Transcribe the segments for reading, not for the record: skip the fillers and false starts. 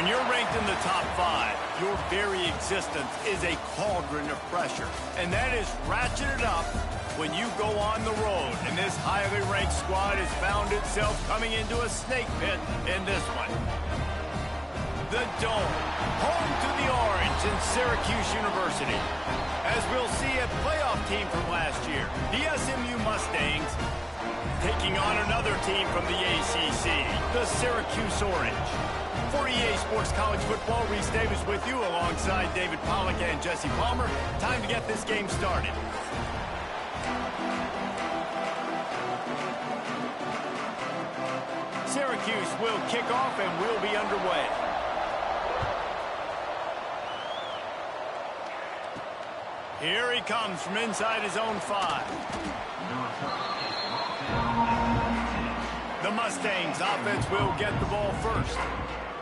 When you're ranked in the top 5, your very existence is a cauldron of pressure. And that is ratcheted up when you go on the road. And this highly ranked squad has found itself coming into a snake pit in this one. The Dome, home to the Orange in Syracuse University. As we'll see, a playoff team from last year, the SMU Mustangs, taking on another team from the ACC, the Syracuse Orange. For EA Sports College Football, Reese Davis with you alongside David Pollack and Jesse Palmer. Time to get this game started. Syracuse will kick off and we'll be underway. Here he comes from inside his own 5. The Mustangs offense will get the ball first.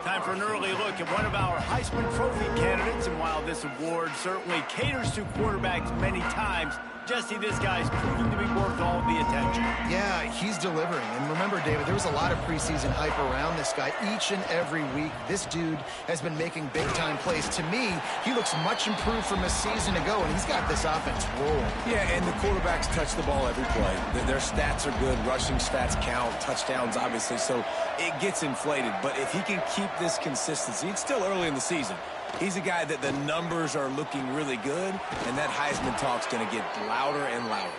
Time for an early look at one of our Heisman Trophy candidates, and while this award certainly caters to quarterbacks many times, Jesse, this guy's proving to be worth all the attention. Yeah, he's delivering. And remember, David, there was a lot of preseason hype around this guy each and every week. This dude has been making big-time plays. To me, he looks much improved from a season ago, and he's got this offense rolling. Yeah, and the quarterbacks touch the ball every play. Their stats are good. Rushing stats count. Touchdowns, obviously. So it gets inflated. But if he can keep this consistency, it's still early in the season. He's a guy that the numbers are looking really good, and that Heisman talk's going to get louder and louder.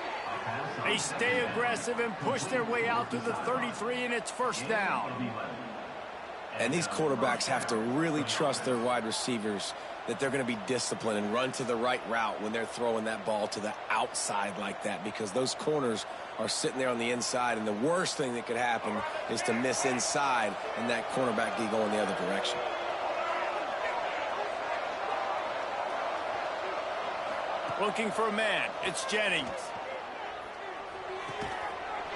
They stay aggressive and push their way out to the 33, and it's first down. And these quarterbacks have to really trust their wide receivers that they're going to be disciplined and run to the right route when they're throwing that ball to the outside like that, because those corners are sitting there on the inside, and the worst thing that could happen is to miss inside and that cornerback be going the other direction. Looking for a man. It's Jennings.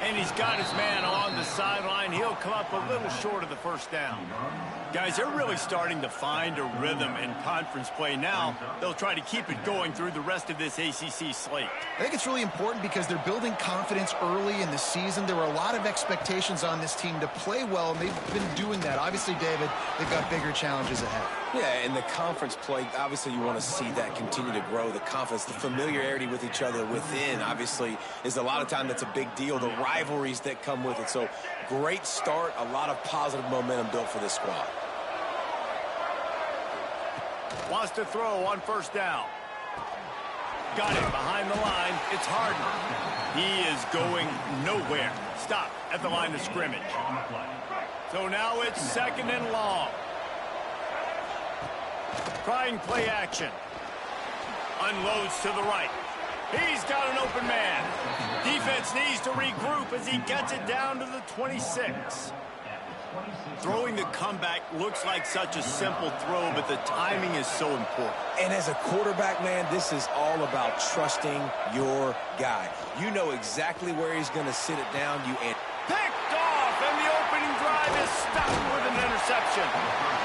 And he's got his man on the sideline. He'll come up a little short of the first down. Guys, they're really starting to find a rhythm in conference play now. They'll try to keep it going through the rest of this ACC slate. I think it's really important because they're building confidence early in the season. There were a lot of expectations on this team to play well, and they've been doing that. Obviously, David, they've got bigger challenges ahead. Yeah, in the conference play, obviously you want to see that continue to grow, the confidence, the familiarity with each other within, obviously, is a lot of time that's a big deal, the rivalries that come with it. So, great start, a lot of positive momentum built for this squad. Wants to throw on first down. Got it behind the line. It's Harden. He is going nowhere. Stop at the line of scrimmage. So now it's second and long. Trying play action. Unloads to the right. He's got an open man. Defense needs to regroup as he gets it down to the 26. Throwing the comeback looks like such a simple throw, but the timing is so important. And as a quarterback, man, this is all about trusting your guy. You know exactly where he's going to sit it down. Picked off, and the opening drive is stopped with an interception.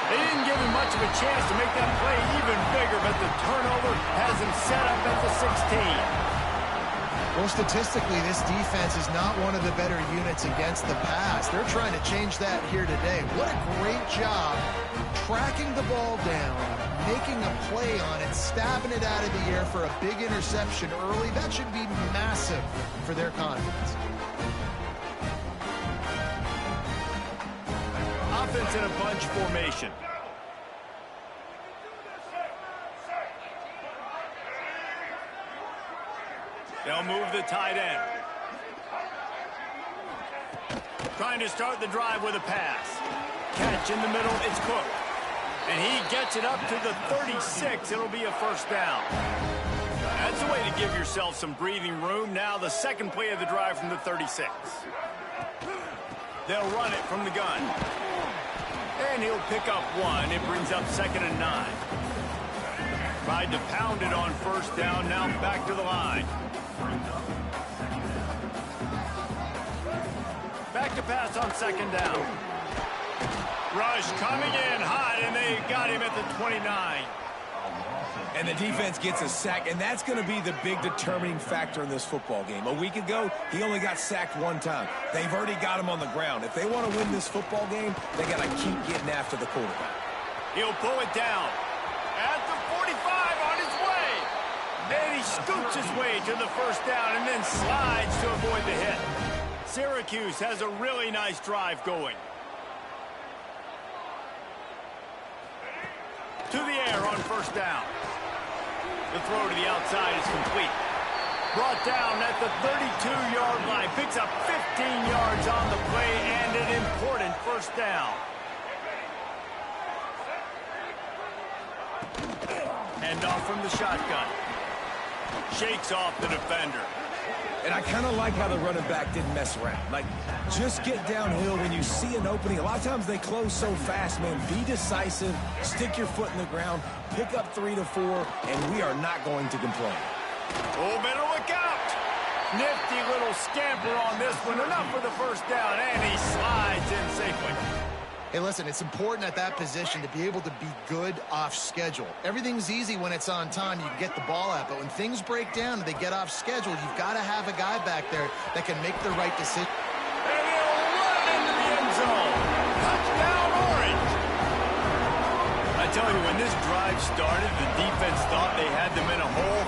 They didn't give him much of a chance to make that play even bigger, but the turnover has him set up at the 16. Well, statistically, this defense is not one of the better units against the pass. They're trying to change that here today. What a great job tracking the ball down, making a play on it, stabbing it out of the air for a big interception early. That should be massive for their confidence. Offense in a bunch formation. They'll move the tight end. Trying to start the drive with a pass. Catch in the middle, it's Cook. And he gets it up to the 36. It'll be a first down. That's a way to give yourself some breathing room. Now the second play of the drive from the 36. They'll run it from the gun. And he'll pick up one. It brings up 2nd and 9. Tried to pound it on first down. Now back to the line. Back to pass on 2nd down. Rush coming in hot, and they got him at the 29. And the defense gets a sack, and that's going to be the big determining factor in this football game. A week ago, he only got sacked one time. They've already got him on the ground. If they want to win this football game, they got to keep getting after the quarterback. He'll pull it down. At the 45 on his way. And he scoots his way to the first down and then slides to avoid the hit. Syracuse has a really nice drive going. To the air on first down. The throw to the outside is complete. Brought down at the 32-yard line. Picks up 15 yards on the play and an important first down. Hand off from the shotgun. Shakes off the defender. And I kind of like how the running back didn't mess around. Like, just get downhill when you see an opening. A lot of times they close so fast, man. Be decisive, stick your foot in the ground, pick up 3 to 4, and we are not going to complain. Oh, better look out. Nifty little scamper on this one. Enough for the first down, and he slides in safely. Hey, listen, it's important at that position to be able to be good off schedule. Everything's easy when it's on time. You can get the ball out, but when things break down and they get off schedule, you've got to have a guy back there that can make the right decision. And he'll run into the end zone. Touchdown, Orange. I tell you, when this drive started, the defense thought they had them in a hole.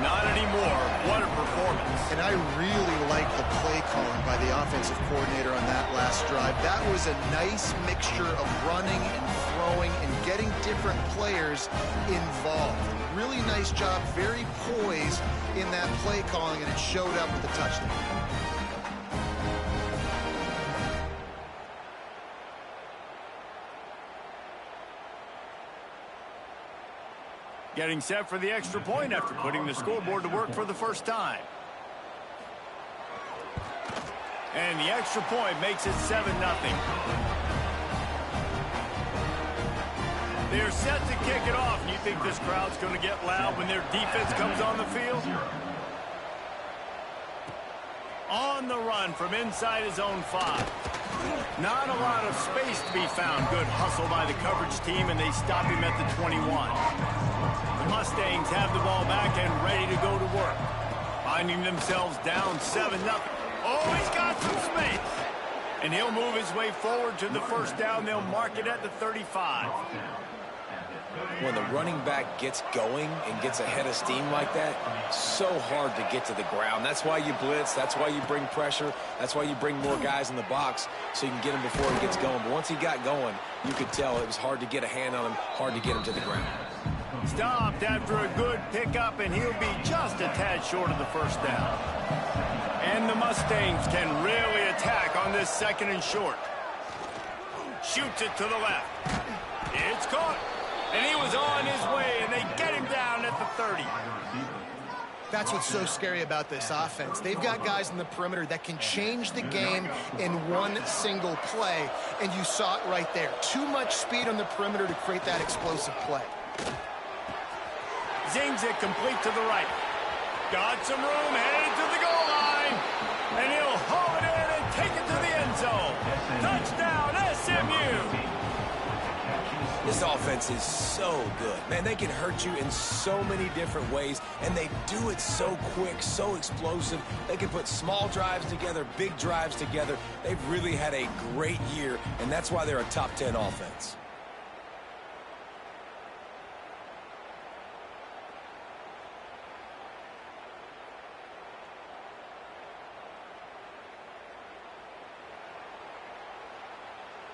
Not anymore. What a performance. And I really like the play calling by the offensive coordinator on that last drive. That was a nice mixture of running and throwing and getting different players involved. Really nice job, very poised in that play calling, and it showed up with a touchdown. Getting set for the extra point after putting the scoreboard to work for the first time. And the extra point makes it 7-0. They're set to kick it off. You think this crowd's going to get loud when their defense comes on the field? On the run from inside his own 5. Not a lot of space to be found. Good hustle by the coverage team, and they stop him at the 21. The Mustangs have the ball back and ready to go to work. Finding themselves down 7-0. Oh, he's got some space. And he'll move his way forward to the first down. They'll mark it at the 35. When the running back gets going and gets ahead of steam like that, so hard to get to the ground. That's why you blitz. That's why you bring pressure. That's why you bring more guys in the box so you can get him before he gets going. But once he got going, you could tell it was hard to get a hand on him, hard to get him to the ground. Stopped after a good pickup, and he'll be just a tad short of the first down. And the Mustangs can really attack on this second and short. Shoots it to the left. It's caught. And he was on his way, and they get him down at the 30. That's what's so scary about this offense. They've got guys in the perimeter that can change the game in one single play, and you saw it right there. Too much speed on the perimeter to create that explosive play. Zings it complete to the right. Got some room, headed to the goal line. And he'll haul it in and take it to the end zone. Touchdown, SMU. This offense is so good. Man, they can hurt you in so many different ways, and they do it so quick, so explosive. They can put small drives together, big drives together. They've really had a great year, and that's why they're a top 10 offense.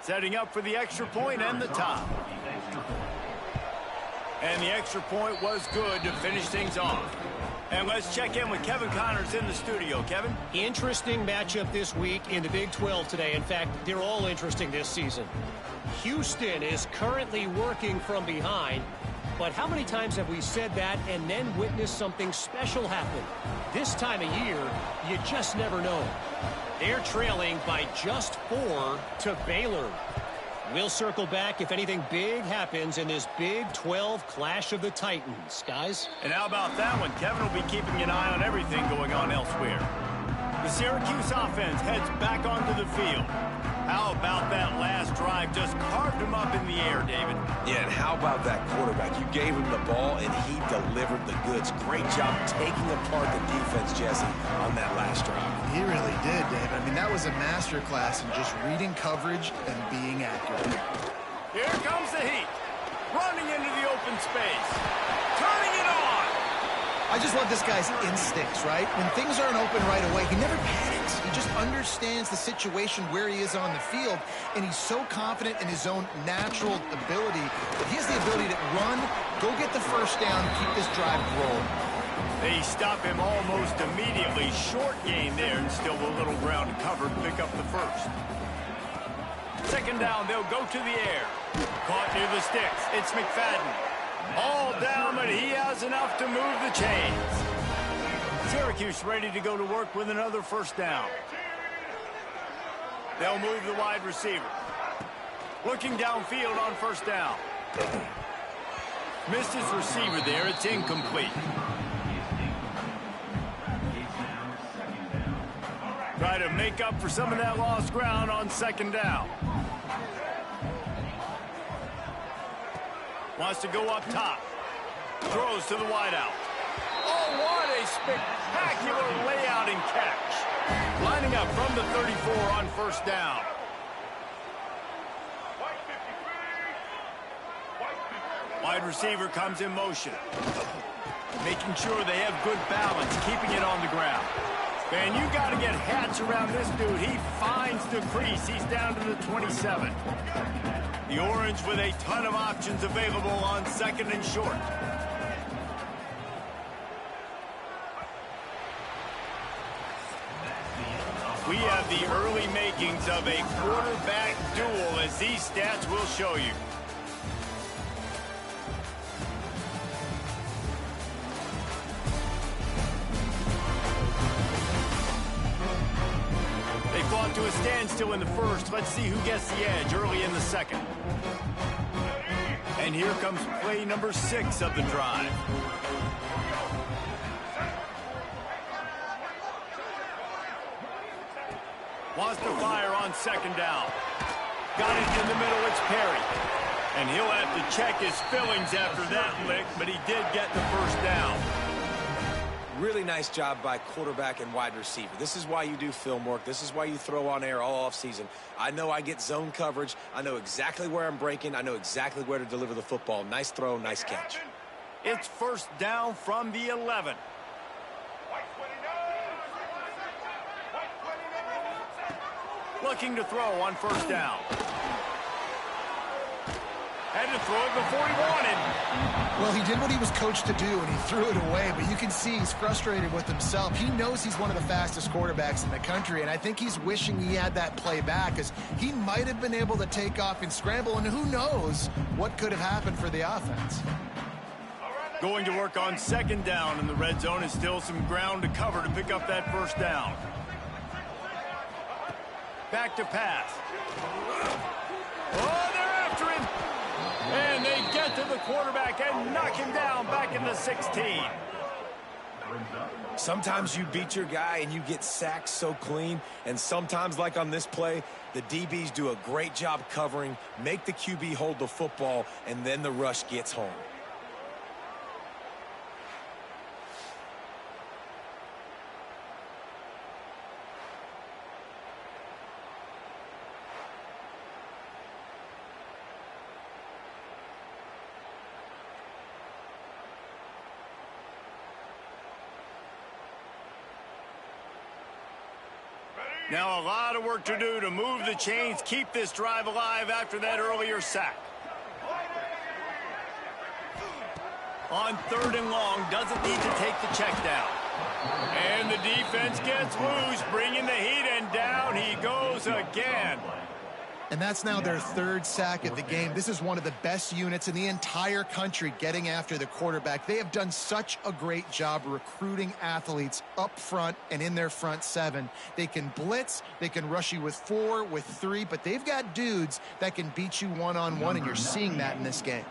Setting up for the extra point and the top. And the extra point was good to finish things off. And let's check in with Kevin Connors in the studio. Kevin? Interesting matchup this week in the Big 12 today. In fact, they're all interesting this season. Houston is currently working from behind. But how many times have we said that and then witnessed something special happen? This time of year, you just never know. They're trailing by just 4 to Baylor. We'll circle back if anything big happens in this Big 12 Clash of the Titans, guys. And how about that one? Kevin will be keeping an eye on everything going on elsewhere. The Syracuse offense heads back onto the field. How about that last drive? Just carved him up in the air, David. Yeah, and how about that quarterback? You gave him the ball, and he delivered the goods. Great job taking apart the defense, Jesse, on that last drive. He really did, David. I mean, that was a masterclass in just reading coverage and being accurate. Here comes the heat. running into the open space. Turning it on. I just love this guy's instincts, right? When things aren't open right away, he never panics. He just understands the situation where he is on the field, and he's so confident in his own natural ability that he has the ability to run, go get the first down, keep this drive rolling. They stop him almost immediately. Short gain there, and still a little ground covered to pick up the first. Second down, they'll go to the air. Caught near the sticks. It's McFadden. All down, but he has enough to move the chains. Syracuse ready to go to work with another first down. They'll move the wide receiver. Looking downfield on first down. Missed his receiver there. It's incomplete. Try to make up for some of that lost ground on second down. Wants to go up top. Throws to the wideout. Oh, what a spectacular layout and catch. Lining up from the 34 on first down. Wide receiver comes in motion. Making sure they have good balance, keeping it on the ground. Man, you got to get hats around this dude. He finds the crease. He's down to the 27. The Orange with a ton of options available on second and short. We have the early makings of a quarterback duel, as these stats will show you. Fought to a standstill in the first. Let's see who gets the edge early in the second. And here comes play number 6 of the drive. Wants to fire on second down. Got it in the middle. It's Perry. And he'll have to check his fillings after that lick, but he did get the first down. Really nice job by quarterback and wide receiver. This is why you do film work. This is why you throw on air all offseason. I know I get zone coverage. I know exactly where I'm breaking. I know exactly where to deliver the football. Nice throw, nice catch. It's first down from the 11. Looking to throw on first down. Had to throw it before he wanted. Well, he did what he was coached to do, and he threw it away. But you can see he's frustrated with himself. He knows he's one of the fastest quarterbacks in the country, and I think he's wishing he had that play back, because he might have been able to take off and scramble, and who knows what could have happened for the offense. Going to work on second down in the red zone, is still some ground to cover to pick up that first down. Back to pass. Oh, they're after him. And they get to the quarterback and knock him down back in the 16. Sometimes you beat your guy and you get sacked so clean, and sometimes, like on this play, the DBs do a great job covering, make the QB hold the football, and then the rush gets home. Now a lot of work to do to move the chains, keep this drive alive after that earlier sack. On third and long, doesn't need to take the check down. And the defense gets loose, bringing the heat, and down he goes again. And that's now their third sack of the game. This is one of the best units in the entire country getting after the quarterback. They have done such a great job recruiting athletes up front and in their front seven. They can blitz, they can rush you with 4, with 3, but they've got dudes that can beat you one-on-one, and you're seeing that in this game.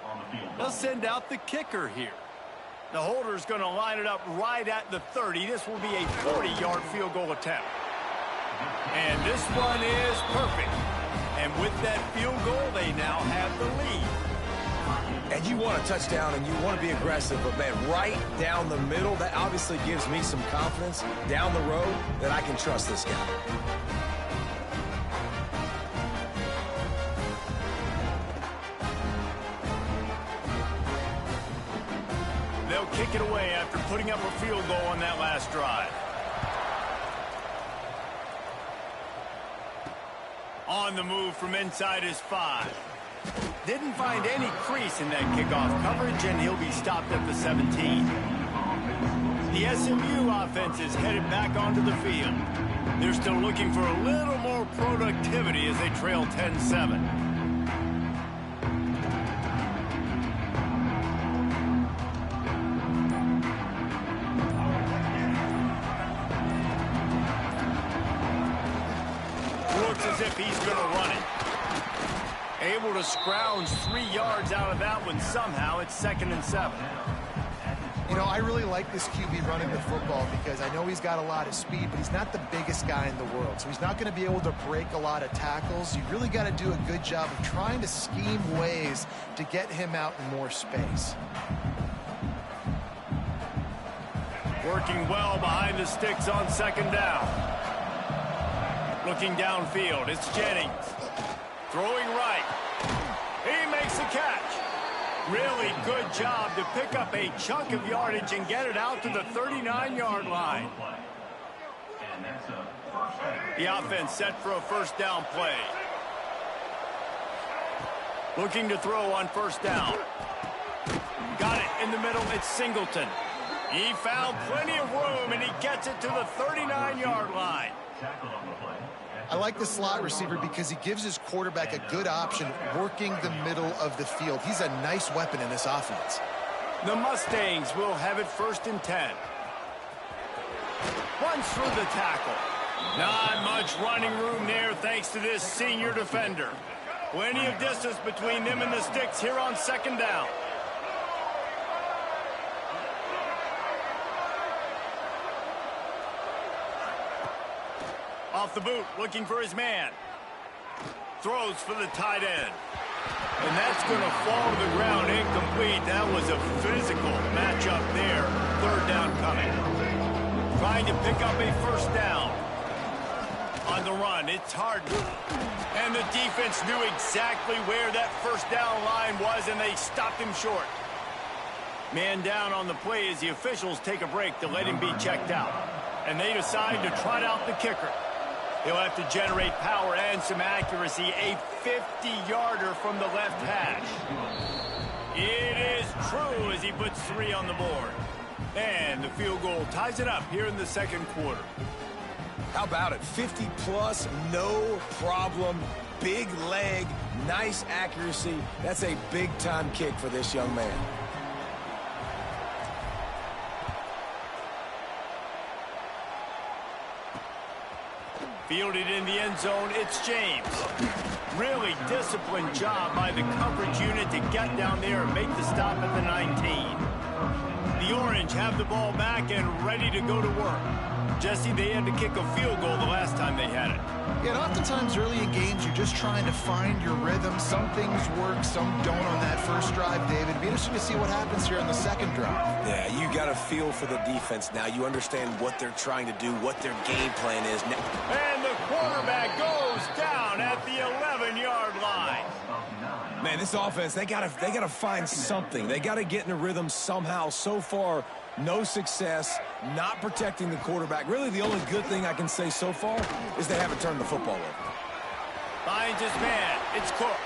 They'll send out the kicker here. The holder's going to line it up right at the 30. This will be a 40-yard field goal attempt. And this one is perfect. And with that field goal, they now have the lead. And you want a touchdown and you want to be aggressive, but man, right down the middle, that obviously gives me some confidence down the road that I can trust this guy. kick it away after putting up a field goal on that last drive. On the move from inside his 5. Didn't find any crease in that kickoff coverage, and he'll be stopped at the 17. The SMU offense is headed back onto the field. They're still looking for a little more productivity as they trail 10-7. As if he's going to run it. Able to scrounge 3 yards out of that one somehow. It's 2nd and 7. You know, I really like this QB running the football because I know he's got a lot of speed, but he's not the biggest guy in the world. So he's not going to be able to break a lot of tackles. You really got to do a good job of trying to scheme ways to get him out in more space. Working well behind the sticks on 2nd down. Looking downfield, it's Jennings. Throwing right. He makes the catch. Really good job to pick up a chunk of yardage and get it out to the 39-yard line. The offense set for a 1st down play. Looking to throw on 1st down. Got it in the middle, it's Singleton. He found plenty of room, and he gets it to the 39-yard line. I like the slot receiver because he gives his quarterback a good option working the middle of the field. He's a nice weapon in this offense. The Mustangs will have it 1st and 10. Runs through the tackle. Not much running room there thanks to this senior defender. Plenty of distance between them and the sticks here on 2nd down. Off the boot, looking for his man. Throws for the tight end. And that's going to fall to the ground incomplete. That was a physical matchup there. 3rd down coming. Trying to pick up a 1st down. On the run, it's Harden. And the defense knew exactly where that 1st down line was, and they stopped him short. Man down on the play as the officials take a break to let him be checked out. And they decide to trot out the kicker. He'll have to generate power and some accuracy. A 50-yarder from the left hash. It is true as he puts 3 on the board. And the field goal ties it up here in the 2nd quarter. How about it? 50-plus, no problem. Big leg, nice accuracy. That's a big-time kick for this young man. Fielded in the end zone, it's James. Really disciplined job by the coverage unit to get down there and make the stop at the 19. The Orange have the ball back and ready to go to work. Jesse, they had to kick a field goal the last time they had it. Yeah, and oftentimes early in games, you're just trying to find your rhythm. Some things work, some don't on that first drive, David. It'd be interesting to see what happens here on the 2nd drive. Yeah, you got a feel for the defense now. You understand what they're trying to do, what their game plan is. And the quarterback goes down at the 11-yard line. Man, this offense, they gotta find something. They got to get in a rhythm somehow. So far, no success, not protecting the quarterback. Really, the only good thing I can say so far is they haven't turned the football over. Finds his man. It's Cook.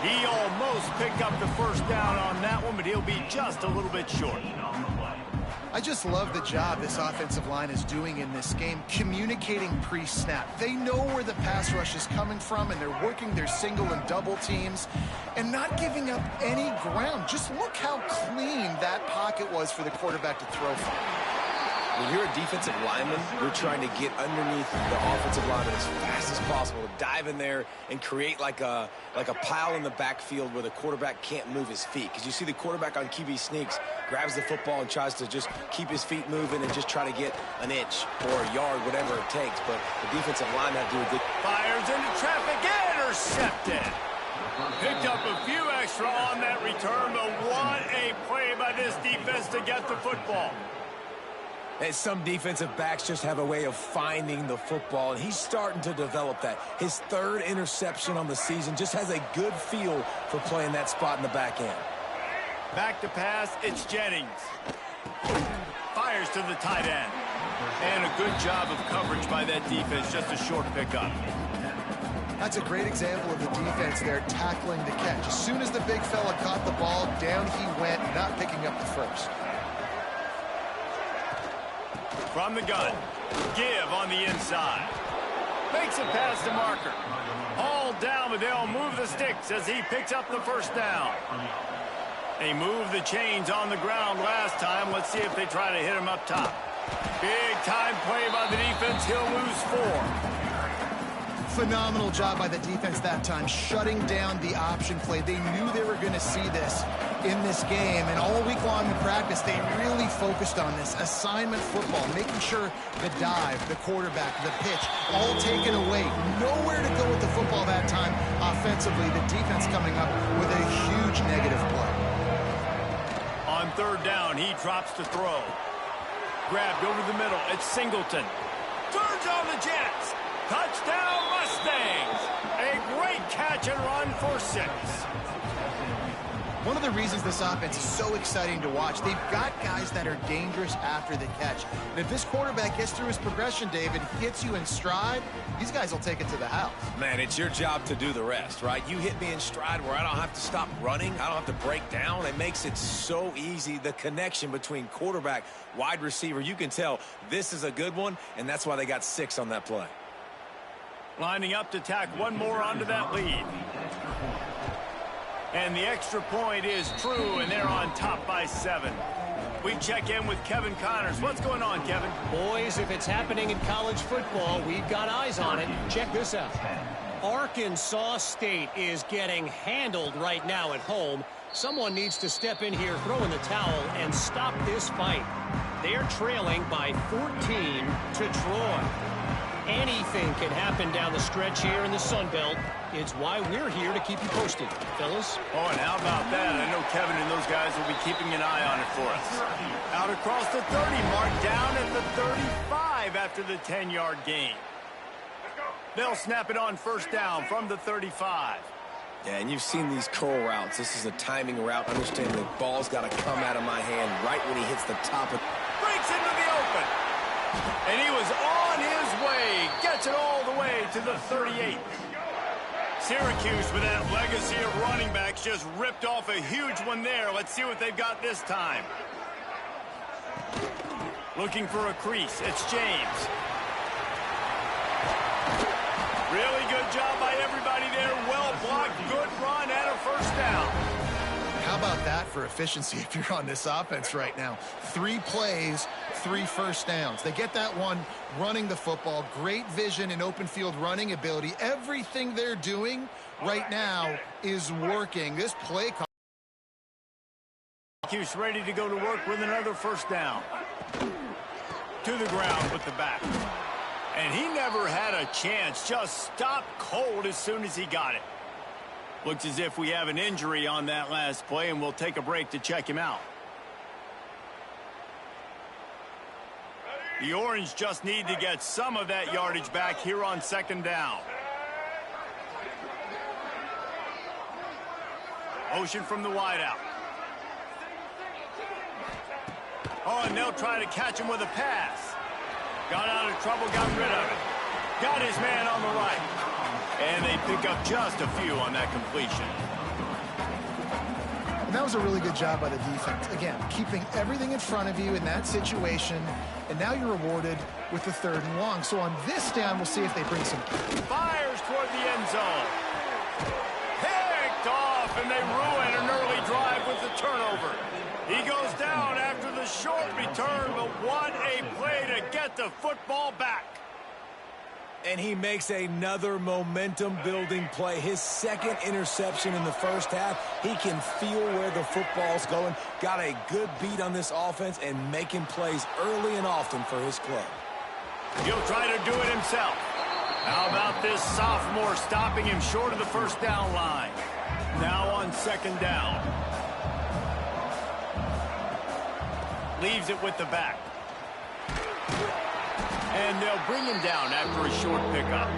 He almost picked up the 1st down on that one, but he'll be just a little bit short. I just love the job this offensive line is doing in this game, communicating pre-snap. They know where the pass rush is coming from, and they're working their single and double teams and not giving up any ground. Just look how clean that pocket was for the quarterback to throw from. When you're a defensive lineman, you're trying to get underneath the offensive lineman as fast as possible, to dive in there and create like a pile in the backfield where the quarterback can't move his feet. Because you see the quarterback on QB sneaks, grabs the football and tries to just keep his feet moving and just try to get an inch or a yard, whatever it takes. But the defensive line have to do a good... Fires into traffic, intercepted. Picked up a few extra on that return, but what a play by this defense to get the football. And some defensive backs just have a way of finding the football, and he's starting to develop that. His 3rd interception on the season, just has a good feel for playing that spot in the back end. Back to pass, it's Jennings. Fires to the tight end. And a good job of coverage by that defense, just a short pickup. That's a great example of the defense there tackling the catch. As soon as the big fella caught the ball, down he went, not picking up the first. From the gun, give on the inside. Makes it past the marker. Hauled down, but they'll move the sticks as he picks up the first down. They moved the chains on the ground last time. Let's see if they try to hit him up top. Big time play by the defense. He'll lose 4. Phenomenal job by the defense that time, shutting down the option play. They knew they were going to see this in this game, and all week long in practice, they really focused on this assignment football, making sure the dive, the quarterback, the pitch, all taken away. Nowhere to go with the football that time offensively. The defense coming up with a huge negative play. On third down, he drops to throw. Grabbed over the middle. It's Singleton. Turns on the Jets. Touchdown Mustangs! A great catch and run for 6. One of the reasons this offense is so exciting to watch, they've got guys that are dangerous after the catch. And if this quarterback gets through his progression, David, hits you in stride, these guys will take it to the house. Man, it's your job to do the rest, right? You hit me in stride where I don't have to stop running. I don't have to break down. It makes it so easy. The connection between quarterback, wide receiver, you can tell this is a good one, and that's why they got 6 on that play. Lining up to tack one more onto that lead. And the extra point is true, and they're on top by 7. We check in with Kevin Connors. What's going on, Kevin? Boys, if it's happening in college football, we've got eyes on it. Check this out. Arkansas State is getting handled right now at home. Someone needs to step in here, throw in the towel, and stop this fight. They're trailing by 14 to Troy. Anything can happen down the stretch here in the Sun Belt. It's why we're here to keep you posted, fellas. Oh, and how about that? I know Kevin and those guys will be keeping an eye on it for us. Out across the 30 mark, down at the 35 after the 10-yard gain. They'll snap it on first down from the 35. Yeah, and you've seen these curl routes. This is a timing route. Understand the ball's got to come out of my hand right when he hits the top of... Breaks into the open. And he was on his way. Gets it all the way to the 38. Syracuse, with that legacy of running backs, just ripped off a huge one there. Let's see what they've got this time. Looking for a crease. It's James. Really good job by everybody there. Well blocked, good run, and a first down. How about that for efficiency if you're on this offense right now? 3 plays, 3 first downs. They get that one running the football. Great vision and open field running ability. Everything they're doing right now is working. This play call. Syracuse ready to go to work with another first down. To the ground with the back. And he never had a chance. Just stopped cold as soon as he got it. Looks as if we have an injury on that last play, and we'll take a break to check him out. The Orange just need to get some of that yardage back here on second down. Motion from the wideout. Oh, and they'll try to catch him with a pass. Got out of trouble, got rid of it. Got his man on the right. And they pick up just a few on that completion. And that was a really good job by the defense. Again, keeping everything in front of you in that situation. And now you're rewarded with the 3rd and long. So on this down, we'll see if they bring some. Fires toward the end zone. Picked off, and they ruin an early drive with the turnover. He goes down after the short return, but what a play to get the football back. And he makes another momentum-building play. His 2nd interception in the first half. He can feel where the football's going. Got a good beat on this offense and making plays early and often for his club. He'll try to do it himself. How about this sophomore stopping him short of the first down line? Now on second down. Leaves it with the back. And they'll bring him down after a short pickup.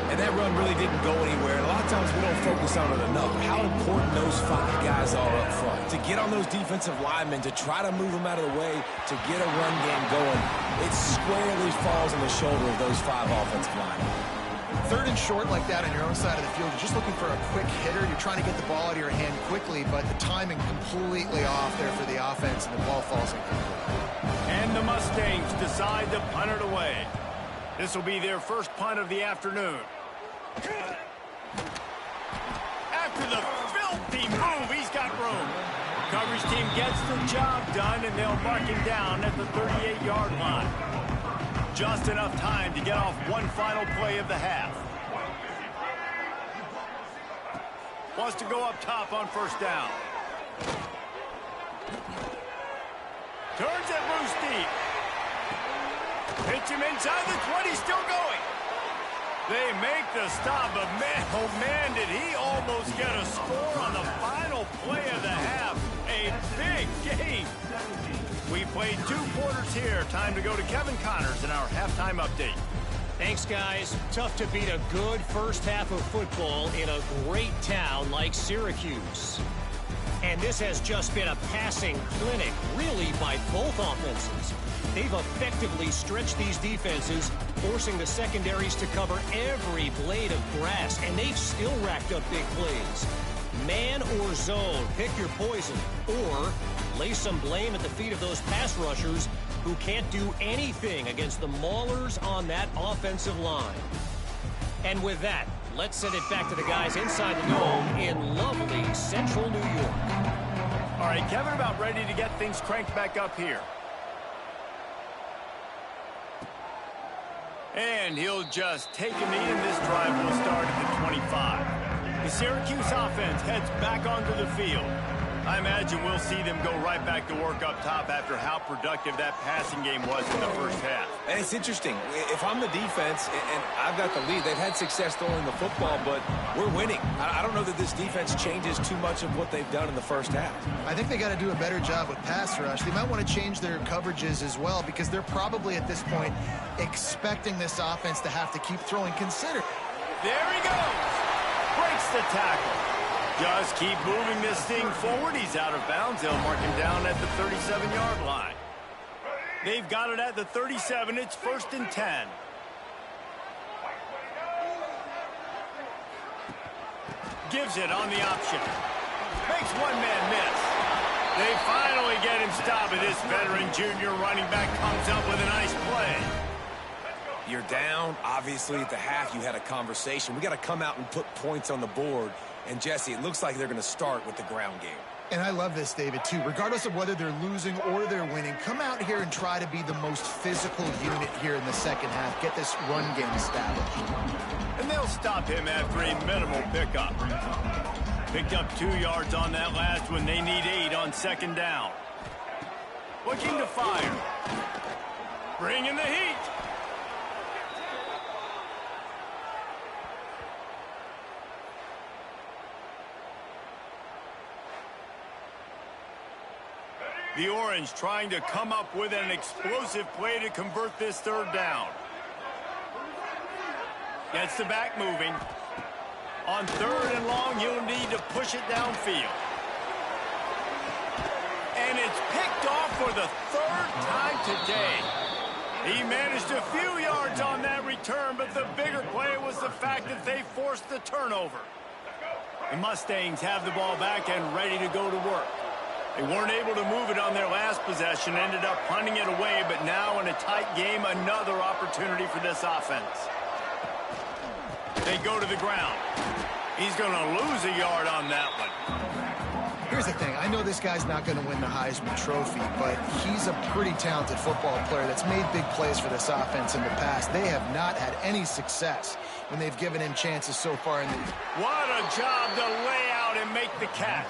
And that run really didn't go anywhere. And a lot of times we don't focus on it enough. How important those 5 guys are up front. To get on those defensive linemen, to try to move them out of the way, to get a run game going, it squarely falls on the shoulder of those 5 offensive linemen. 3rd and short like that on your own side of the field, you're just looking for a quick hitter. You're trying to get the ball out of your hand quickly, but the timing completely off there for the offense, and the ball falls incomplete. And the Mustangs decide to punt it away. This will be their first punt of the afternoon. After the filthy move, he's got room. Coverage team gets the job done, and they'll mark him down at the 38-yard line. Just enough time to get off one final play of the half. Wants to go up top on 1st down. Turns it loose deep. Hits him inside the 20, still going. They make the stop, but man, oh man, did he almost get a score on the final play of the half. A big game. We played 2 quarters here. Time to go to Kevin Connors in our halftime update. Thanks, guys. Tough to beat a good first half of football in a great town like Syracuse. And this has just been a passing clinic, really, by both offenses. They've effectively stretched these defenses, forcing the secondaries to cover every blade of grass, and they've still racked up big plays. Man or zone, pick your poison, or lay some blame at the feet of those pass rushers who can't do anything against the maulers on that offensive line. And with that, let's send it back to the guys inside the dome in lovely central New York. All right, Kevin, about ready to get things cranked back up here. And he'll just take a knee, and this drive will start at the 25. The Syracuse offense heads back onto the field. I imagine we'll see them go right back to work up top after how productive that passing game was in the first half. And it's interesting. If I'm the defense and I've got the lead, they've had success throwing the football, but we're winning. I don't know that this defense changes too much of what they've done in the first half. I think they got to do a better job with pass rush. They might want to change their coverages as well, because they're probably at this point expecting this offense to have to keep throwing. Consider. There he goes. Breaks the tackle. Just keep moving this thing forward. He's out of bounds. They'll mark him down at the 37-yard line. They've got it at the 37. It's 1st and 10. Gives it on the option. Makes one man miss. They finally get him stopped, and this veteran junior running back comes up with a nice play. You're down. Obviously, at the half, you had a conversation. We got to come out and put points on the board. And, Jesse, it looks like they're going to start with the ground game. And I love this, David, too. Regardless of whether they're losing or they're winning, come out here and try to be the most physical unit here in the second half. Get this run game established. And they'll stop him after a minimal pickup. Picked up 2 yards on that last one. They need 8 on 2nd down. Looking to fire. Bringing the heat. The Orange trying to come up with an explosive play to convert this 3rd down. Gets the back moving. On 3rd and long, you'll need to push it downfield. And it's picked off for the 3rd time today. He managed a few yards on that return, but the bigger play was the fact that they forced the turnover. The Mustangs have the ball back and ready to go to work. They weren't able to move it on their last possession, ended up punting it away, but now in a tight game, another opportunity for this offense. They go to the ground. He's going to lose a yard on that one. Here's the thing. I know this guy's not going to win the Heisman Trophy, but he's a pretty talented football player that's made big plays for this offense in the past. They have not had any success when they've given him chances so far in the... What a job to lay out and make the catch.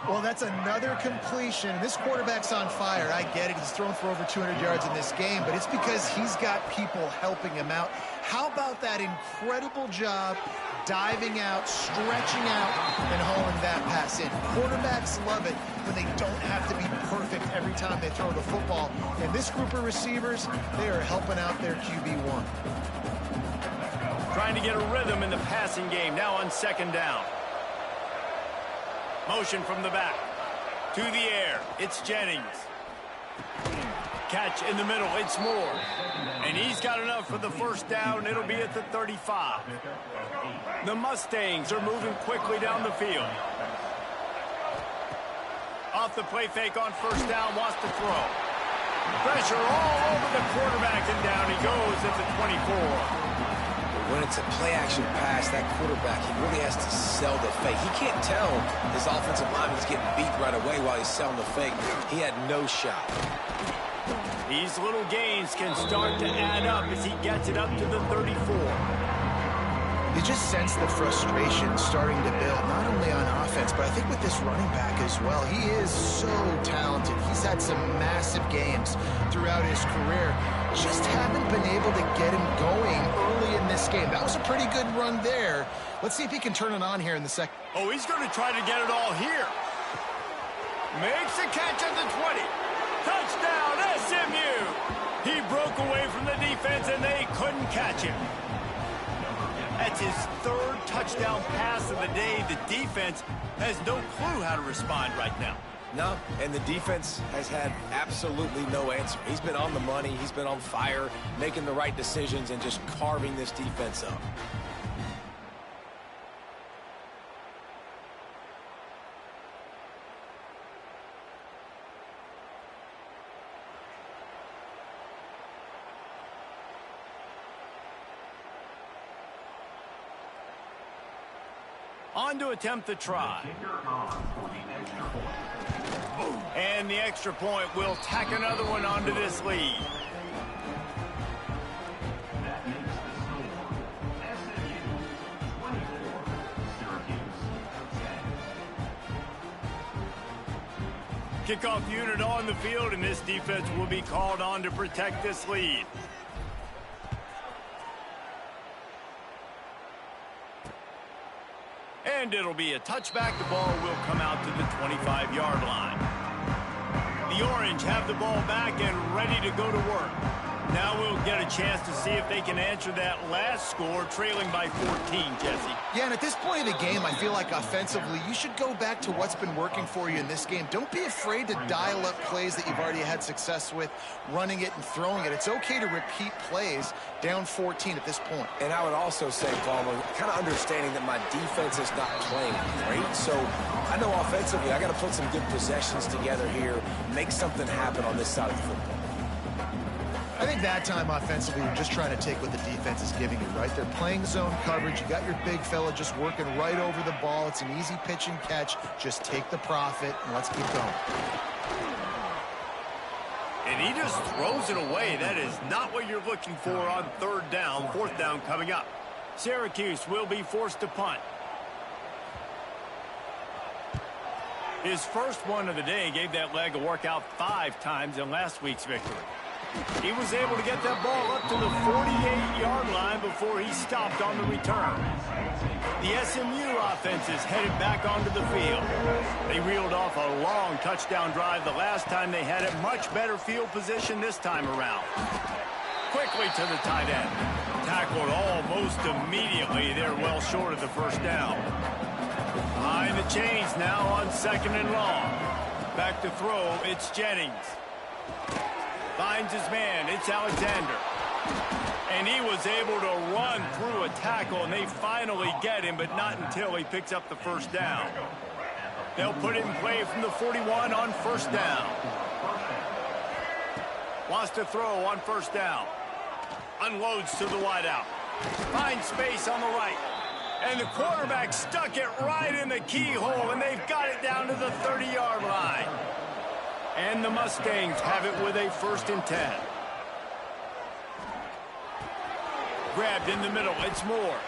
Well, that's another completion. This quarterback's on fire. I get it. He's thrown for over 200 yards in this game, but it's because he's got people helping him out. How about that incredible job diving out, stretching out, and hauling that pass in? Quarterbacks love it when they don't have to be perfect every time they throw the football. And this group of receivers, they are helping out their QB1. Trying to get a rhythm in the passing game. Now on second down. Motion from the back. To the air. It's Jennings. Catch in the middle. It's Moore. And he's got enough for the first down. It'll be at the 35. The Mustangs are moving quickly down the field. Off the play fake on first down. Wants to throw. Pressure all over the quarterback, and down he goes at the 24. When it's a play-action pass, that quarterback, he really has to sell the fake. He can't tell his offensive lineman's getting beat right away while he's selling the fake. He had no shot. These little gains can start to add up as he gets it up to the 34. You just sense the frustration starting to build, not only on offense, but I think with this running back as well. He is so talented. He's had some massive games throughout his career. Just haven't been able to get him going early in this game. That was a pretty good run there. Let's see if he can turn it on here in the second. Oh, he's going to try to get it all here. Makes a catch at the 20. Touchdown, SMU. He broke away from the defense, and they couldn't catch him. That's his third touchdown pass of the day. The defense has no clue how to respond right now. No, and the defense has had absolutely no answer. He's been on the money. He's been on fire, making the right decisions, and just carving this defense up. On to attempt the try. And the extra point will tack another one onto this lead. Kickoff unit on the field, and this defense will be called on to protect this lead. And it'll be a touchback. The ball will come out to the 25-yard line. The Orange have the ball back and ready to go to work. Now we'll get a chance to see if they can answer that last score, trailing by 14, Jesse. Yeah, and at this point of the game, I feel like offensively, you should go back to what's been working for you in this game. Don't be afraid to dial up plays that you've already had success with, running it and throwing it. It's okay to repeat plays down 14 at this point. And I would also say, Palmer, kind of understanding that my defense is not playing great. So I know offensively, I got to put some good possessions together here, make something happen on this side of the football. I think that time offensively, you're just trying to take what the defense is giving you, right? They're playing zone coverage. You got your big fella just working right over the ball. It's an easy pitch and catch. Just take the profit and let's keep going. And he just throws it away. That is not what you're looking for on third down. Fourth down coming up. Syracuse will be forced to punt. His first one of the day gave that leg a workout 5 times in last week's victory. He was able to get that ball up to the 48-yard line before he stopped on the return. The SMU offense is headed back onto the field. They reeled off a long touchdown drive the last time they had a much better field position this time around. Quickly to the tight end. Tackled almost immediately. They're well short of the first down. Behind the chains now on second and long. Back to throw, it's Jennings. Finds his man, it's Alexander. And he was able to run through a tackle, and they finally get him, but not until he picks up the first down. They'll put it in play from the 41 on first down. Wants to throw on first down. Unloads to the wideout. Finds space on the right. And the quarterback stuck it right in the keyhole, and they've got it down to the 30-yard line. And the Mustangs have it with a 1st and 10. Grabbed in the middle, it's Moore.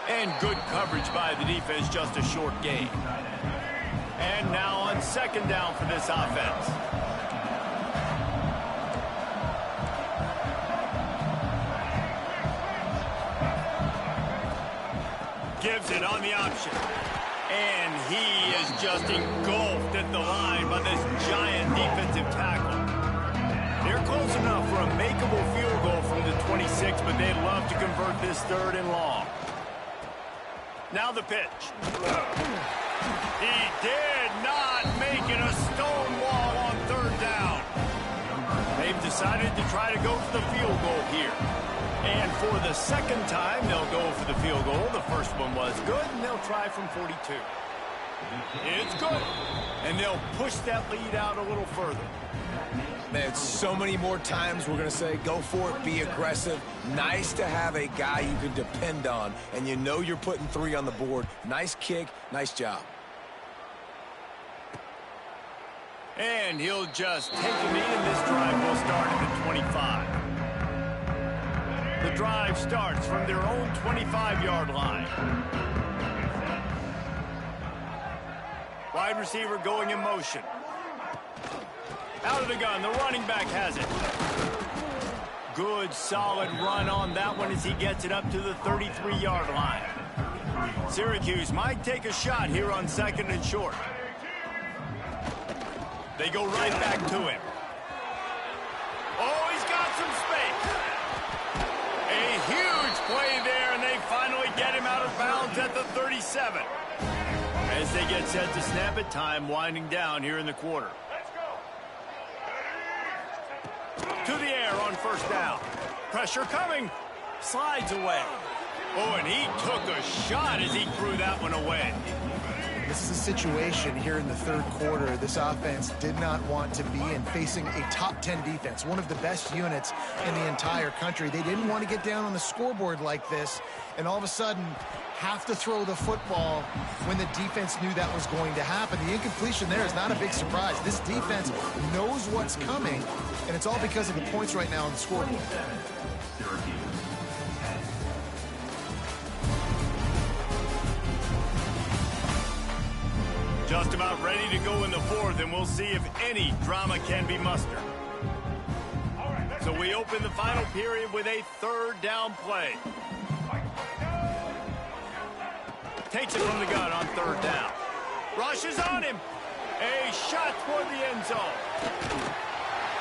And good coverage by the defense, just a short gain. And now on second down for this offense. Gives it on the option. And he is just engulfed at the line by this giant defensive tackle. They're close enough for a makeable field goal from the 26, but they'd love to convert this 3rd and long. Now the pitch. He did not make it a stone wall on 3rd down. They've decided to try to go for the field goal here. And for the 2nd time, they'll go for the field goal. The first one was good, and they'll try from 42. It's good. And they'll push that lead out a little further. Man, so many more times we're going to say, go for it, be aggressive. Nice to have a guy you can depend on, and you know you're putting 3 on the board. Nice kick, nice job. And he'll just take a knee, and this drive will start at the 25. The drive starts from their own 25-yard line. Wide receiver going in motion. Out of the gun, the running back has it. Good, solid run on that one as he gets it up to the 33-yard line. Syracuse might take a shot here on 2nd and short. They go right back to him. Oh, he's got some space. A huge play there, and they finally get him out of bounds at the 37. As they get set to snap it, time winding down here in the quarter. To the air on 1st down. Pressure coming. Slides away. Oh, and he took a shot as he threw that one away. This is a situation here in the 3rd quarter this offense did not want to be in, facing a top 10 defense, one of the best units in the entire country. They didn't want to get down on the scoreboard like this, and all of a sudden have to throw the football when the defense knew that was going to happen. The incompletion there is not a big surprise. This defense knows what's coming, and it's all because of the points right now on the scoreboard. Just about ready to go in the 4th, and we'll see if any drama can be mustered. So we open the final period with a 3rd down play. Takes it from the gun on 3rd down. Rushes on him. A shot toward the end zone.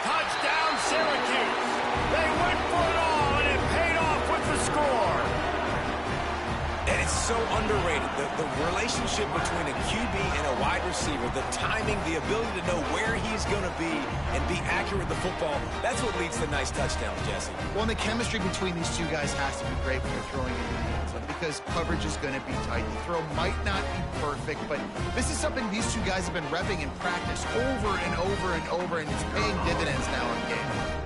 Touchdown, Syracuse. They went for it all, and it paid off with the score. And it's so underrated, the relationship between a QB and a wide receiver, the timing, the ability to know where he's going to be and be accurate with the football, that's what leads to nice touchdowns, Jesse. Well, and the chemistry between these two guys has to be great when you're throwing in the end zone because coverage is going to be tight. The throw might not be perfect, but this is something these two guys have been repping in practice over and over and over, and it's paying dividends now in game.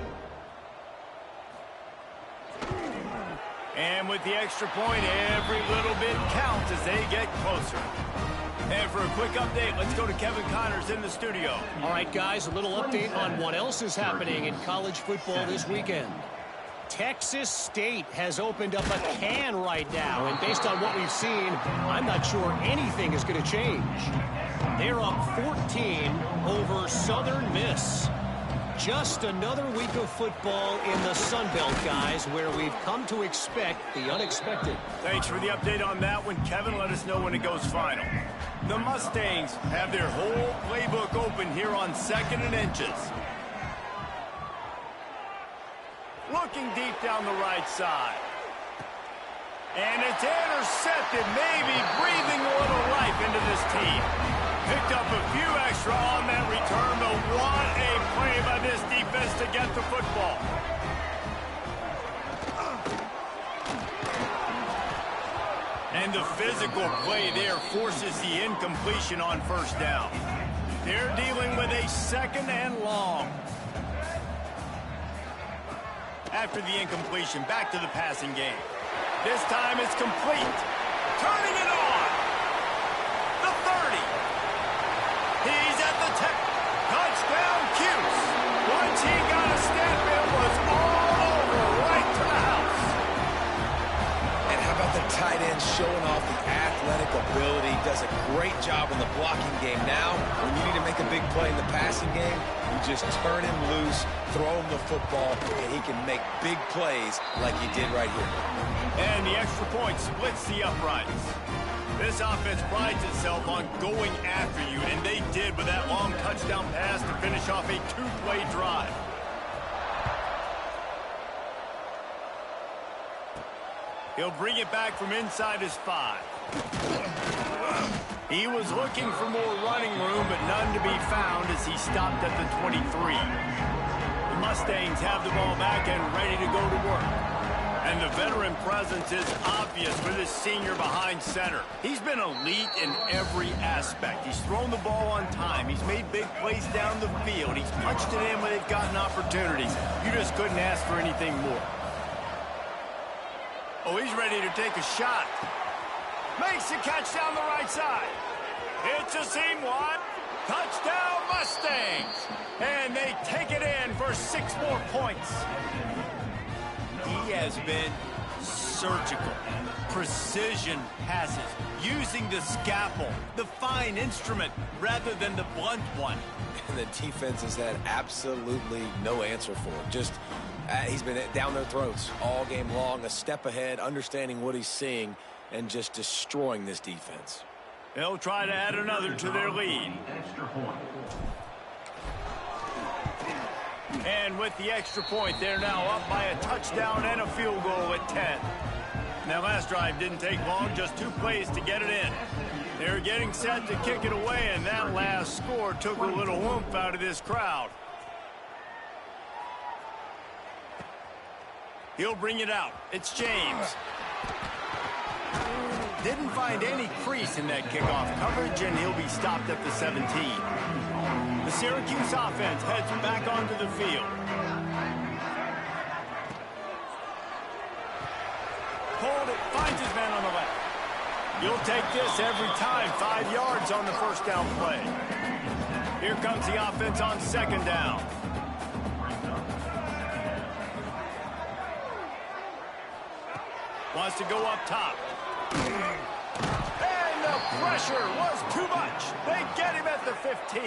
And with the extra point, every little bit counts as they get closer. And for a quick update, let's go to Kevin Connors in the studio. All right, guys, a little update on what else is happening in college football this weekend. Texas State has opened up a can right now, and based on what we've seen, I'm not sure anything is going to change. They're up 14 over Southern Miss. Just another week of football in the Sun Belt, guys, where we've come to expect the unexpected. Thanks for the update on that one, Kevin. Let us know when it goes final. The Mustangs have their whole playbook open here on 2nd and inches. Looking deep down the right side. And it's intercepted, maybe breathing a little life into this team. Picked up a few extra on that return, but what a play by this defense to get the football. And the physical play there forces the incompletion on 1st down. They're dealing with a 2nd and long. After the incompletion, back to the passing game. This time it's complete. Turning it on. The 30. He's at the 10. Touchdown, Cuse. Once he got a step, it was all over, right to the house. And how about the tight end showing off the athletic ability? Does a great job in the blocking game. Now, when you need to make a big play in the passing game, you just turn him loose, throw him the football, and he can make big plays like he did right here. And the extra point splits the uprights. This offense prides itself on going after you, and they did with that long touchdown pass to finish off a 2-play drive. He'll bring it back from inside his 5. He was looking for more running room, but none to be found as he stopped at the 23. The Mustangs have the ball back and ready to go to work. And the veteran presence is obvious for this senior behind center. He's been elite in every aspect. He's thrown the ball on time. He's made big plays down the field. He's punched it in when they've gotten opportunities. You just couldn't ask for anything more. Oh, he's ready to take a shot. Makes the catch down the right side. It's a seam one. Touchdown Mustangs. And they take it in for 6 more points. He has been surgical. Precision passes. Using the scalpel, the fine instrument, rather than the blunt one. And the defense has had absolutely no answer for him. Just, he's been down their throats all game long, a step ahead, understanding what he's seeing, and just destroying this defense. They'll try to add another to their lead. And with the extra point, they're now up by a touchdown and a field goal at 10. Now, last drive didn't take long, just 2 plays to get it in. They're getting set to kick it away, and that last score took a little oomph out of this crowd. He'll bring it out. It's James. Didn't find any crease in that kickoff coverage, and he'll be stopped at the 17. The Syracuse offense heads back onto the field. Pulled it, finds his man on the left. You'll take this every time. 5 yards on the first down play. Here comes the offense on second down. Wants to go up top. And the pressure was too much. They get him at the 15.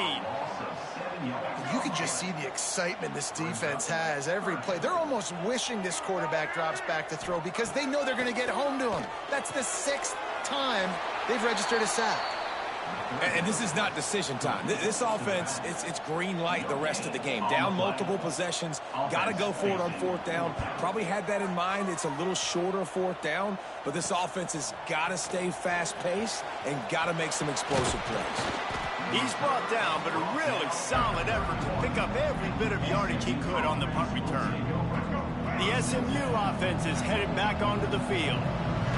You can just see the excitement this defense has every play. They're almost wishing this quarterback drops back to throw because they know they're going to get home to him. That's the 6th time they've registered a sack. And this is not decision time. This offense, it's green light the rest of the game. Down multiple possessions, got to go for it on 4th down. Probably had that in mind. It's a little shorter 4th down, but this offense has got to stay fast-paced and got to make some explosive plays. He's brought down, but a really solid effort to pick up every bit of yardage he could on the punt return. The SMU offense is headed back onto the field.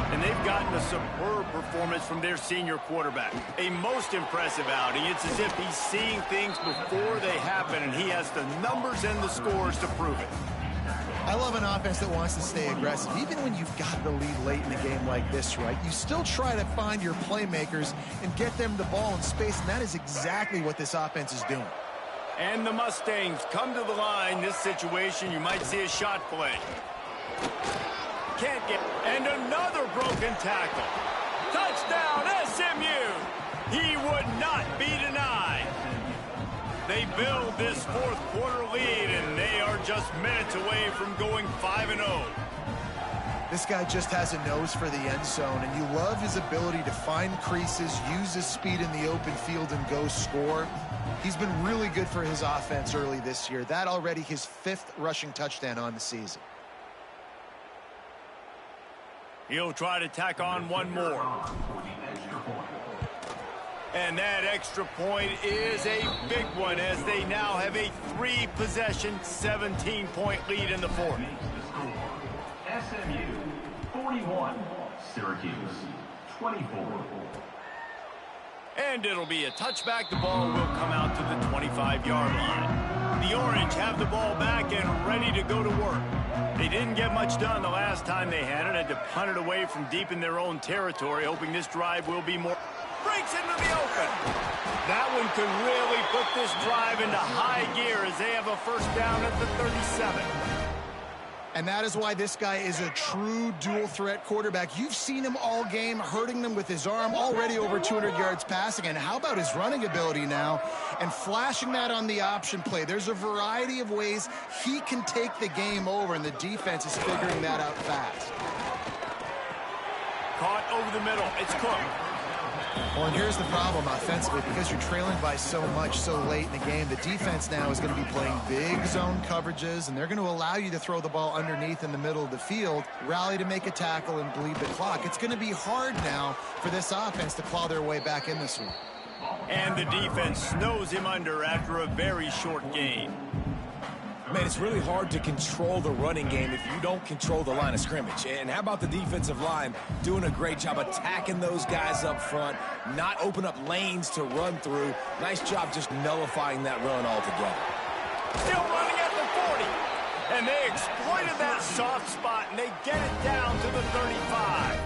And they've gotten a superb performance from their senior quarterback. A most impressive outing. It's as if he's seeing things before they happen, and he has the numbers and the scores to prove it. I love an offense that wants to stay aggressive. Even when you've got the lead late in a game like this, right, you still try to find your playmakers and get them the ball in space, and that is exactly what this offense is doing. And the Mustangs come to the line. This situation, you might see a shot play. Can't get, and another broken tackle. Touchdown, SMU. He would not be denied. They build this 4th quarter lead, and they are just minutes away from going 5-0. This guy just has a nose for the end zone, and you love his ability to find creases, use his speed in the open field, and go score. He's been really good for his offense early this year. That already his 5th rushing touchdown on the season. He'll try to tack on one more. And that extra point is a big one as they now have a 3-possession, 17-point lead in the 4th. SMU 41, Syracuse 24. And it'll be a touchback. The ball will come out to the 25-yard line. The Orange have the ball back and ready to go to work. They didn't get much done the last time they had it. Had to punt it away from deep in their own territory, hoping this drive will be more. Breaks into the open. That one could really put this drive into high gear as they have a first down at the 37. And that is why this guy is a true dual-threat quarterback. You've seen him all game, hurting them with his arm, already over 200 yards passing. And how about his running ability now? And flashing that on the option play. There's a variety of ways he can take the game over, and the defense is figuring that out fast. Caught over the middle. It's Cook. Well, and here's the problem offensively. Because you're trailing by so much so late in the game, the defense now is going to be playing big zone coverages, and they're going to allow you to throw the ball underneath in the middle of the field, rally to make a tackle, and bleed the clock. It's going to be hard now for this offense to claw their way back in this one. And the defense snows him under after a very short gain. Man, it's really hard to control the running game if you don't control the line of scrimmage. And how about the defensive line doing a great job attacking those guys up front, not open up lanes to run through. Nice job just nullifying that run altogether. Still running at the 40. And they exploited that soft spot, and they get it down to the 35.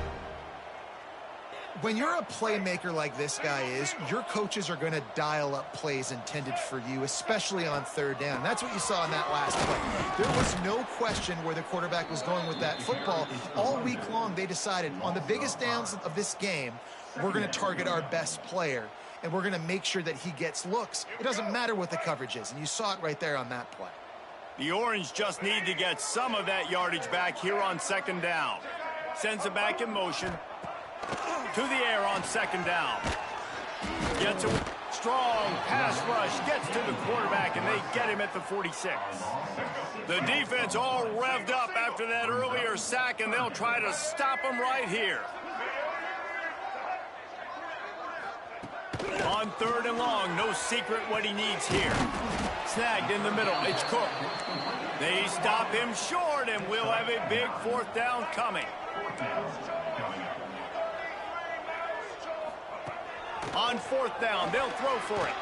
When you're a playmaker like this guy is, your coaches are going to dial up plays intended for you, especially on third down. That's what you saw in that last play. There was no question where the quarterback was going with that football. All week long, they decided on the biggest downs of this game, we're going to target our best player, and we're going to make sure that he gets looks. It doesn't matter what the coverage is, and you saw it right there on that play. The Orange just need to get some of that yardage back here on second down. Sends it back in motion. To the air on second down. Gets a strong pass rush. Gets to the quarterback, and they get him at the 46. The defense all revved up after that earlier sack, and they'll try to stop him right here. On third and long, no secret what he needs here. Snagged in the middle. It's Cook. They stop him short, and we'll have a big fourth down coming. On fourth down, they'll throw for it.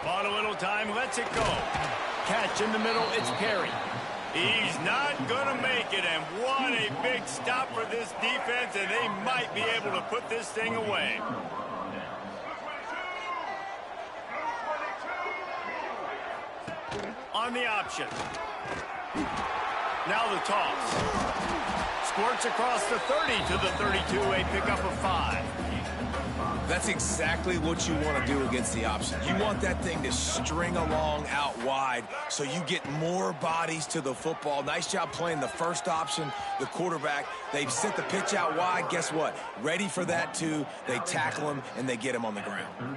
Bought a little time, lets it go. Catch in the middle, it's Perry. He's not going to make it, and what a big stop for this defense, and they might be able to put this thing away. On the option. Now the toss. Squirts across the 30 to the 32, a pickup of 5. That's exactly what you want to do against the option. You want that thing to string along out wide so you get more bodies to the football. Nice job playing the first option, the quarterback. They've sent the pitch out wide. Guess what? Ready for that, too. They tackle him, and they get him on the ground.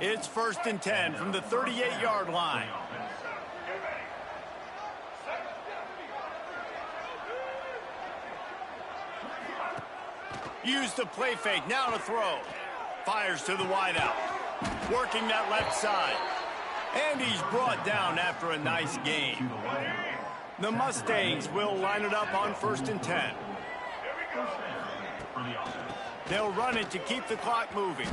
It's 1st and 10 from the 38-yard line. Use the play fake. Now to throw. Fires to the wideout. Working that left side. And he's brought down after a nice gain. The Mustangs will line it up on 1st and 10. They'll run it to keep the clock moving.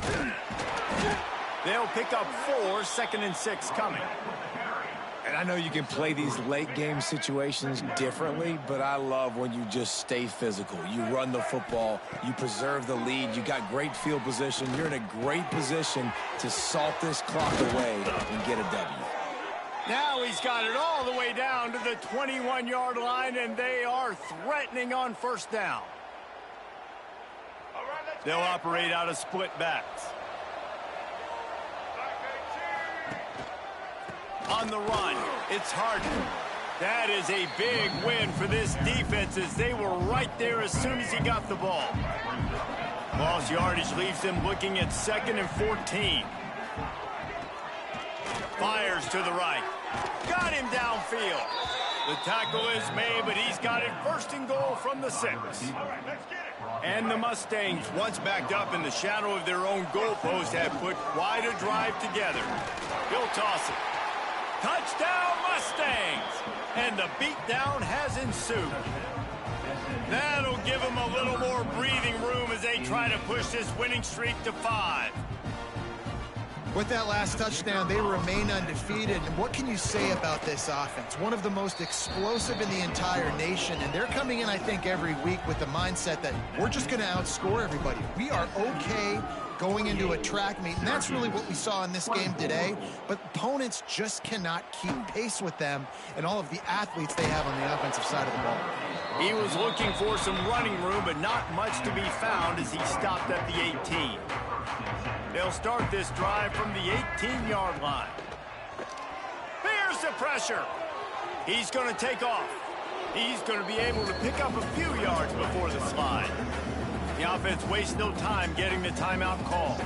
They'll pick up 4, 2nd and 6 coming. And I know you can play these late game situations differently, but I love when you just stay physical. You run the football, you preserve the lead, you got great field position. You're in a great position to salt this clock away and get a W. Now he's got it all the way down to the 21-yard line, and they are threatening on 1st down. They'll operate out of split backs. On the run, it's Harden. That is a big win for this defense as they were right there as soon as he got the ball. Lost yardage leaves them looking at 2nd and 14. Fires to the right. Got him downfield. The tackle is made, but he's got it 1st and goal from the 6. And the Mustangs, once backed up in the shadow of their own goalpost, have put quite a drive together. He'll toss it. Touchdown, Mustangs! And the beatdown has ensued. That'll give them a little more breathing room as they try to push this winning streak to 5. With that last touchdown, they remain undefeated. And what can you say about this offense? One of the most explosive in the entire nation. And they're coming in, I think, every week with the mindset that we're just going to outscore everybody. We are okay going into a track meet, and that's really what we saw in this game today. But opponents just cannot keep pace with them and all of the athletes they have on the offensive side of the ball. He was looking for some running room, but not much to be found as he stopped at the 18. They'll start this drive from the 18-yard line. Here's the pressure. He's going to take off. He's going to be able to pick up a few yards before the slide. The offense wastes no time getting the timeout call.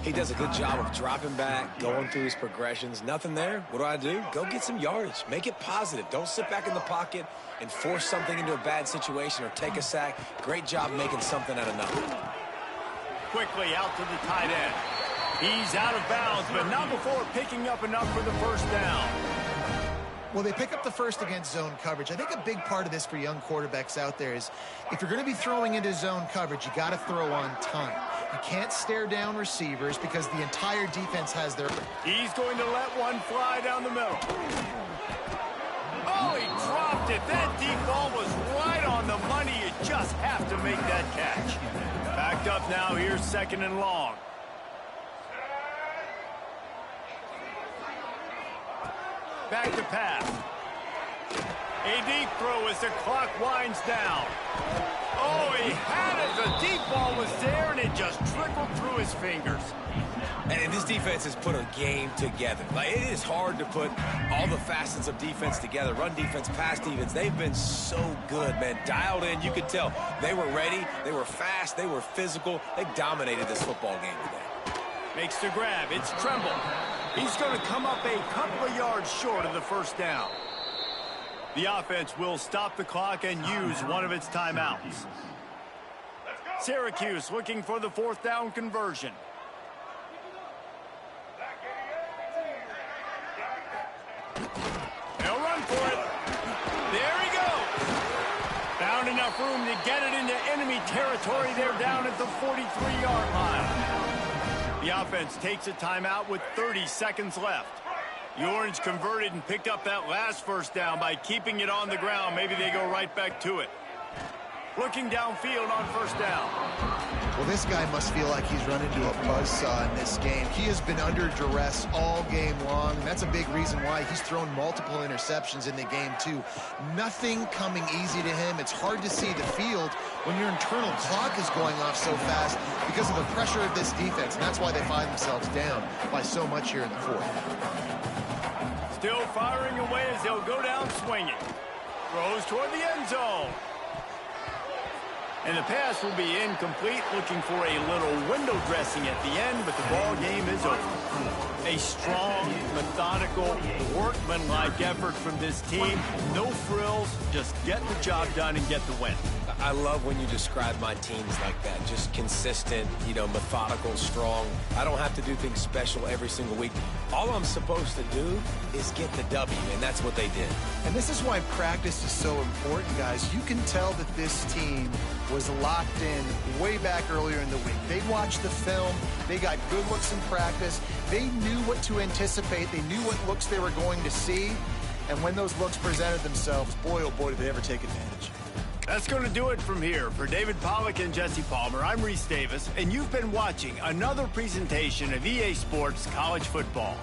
He does a good job of dropping back, going through his progressions. Nothing there. What do? Go get some yardage. Make it positive. Don't sit back in the pocket and force something into a bad situation or take a sack. Great job making something out of nothing. Quickly out to the tight end. He's out of bounds, but not before picking up enough for the first down. Well, they pick up the first against zone coverage. I think a big part of this for young quarterbacks out there is if you're going to be throwing into zone coverage, you got to throw on time. You can't stare down receivers because the entire defense has their... He's going to let one fly down the middle. Oh, he dropped it. That deep ball was right on the money. You just have to make that catch. Backed up now. Here's 2nd and long. Back to pass. A deep throw as the clock winds down. Oh, he had it. The deep ball was there, and it just trickled through his fingers. And this defense has put a game together. Like, it is hard to put all the facets of defense together. Run defense, pass defense. They've been so good, man. Dialed in. You could tell they were ready. They were fast. They were physical. They dominated this football game today. Makes the grab. It's Tremble. He's going to come up a couple of yards short of the first down. The offense will stop the clock and use one of its timeouts. Syracuse looking for the 4th down conversion. They'll run for it. There he goes. Found enough room to get it into enemy territory. They're down at the 43-yard line. The offense takes a timeout with 30 seconds left. The Orange converted and picked up that last first down by keeping it on the ground. Maybe they go right back to it. Looking downfield on first down. Well, this guy must feel like he's run into a buzzsaw in this game. He has been under duress all game long. That's a big reason why he's thrown multiple interceptions in the game, too. Nothing coming easy to him. It's hard to see the field when your internal clock is going off so fast because of the pressure of this defense. And that's why they find themselves down by so much here in the 4th. Still firing away as they'll go down swinging. Throws toward the end zone. And the pass will be incomplete, looking for a little window dressing at the end, but the ball game is over. A strong, methodical, workmanlike effort from this team. No frills, just get the job done and get the win. I love when you describe my teams like that. Just consistent, methodical, strong. I don't have to do things special every single week. All I'm supposed to do is get the W, and that's what they did. And this is why practice is so important, guys. You can tell that this team was locked in way back earlier in the week. They watched the film. They got good looks in practice. They knew what to anticipate. They knew what looks they were going to see. And when those looks presented themselves, boy, oh boy, did they ever take advantage. That's going to do it from here. For David Pollack and Jesse Palmer, I'm Reese Davis, and you've been watching another presentation of EA Sports College Football.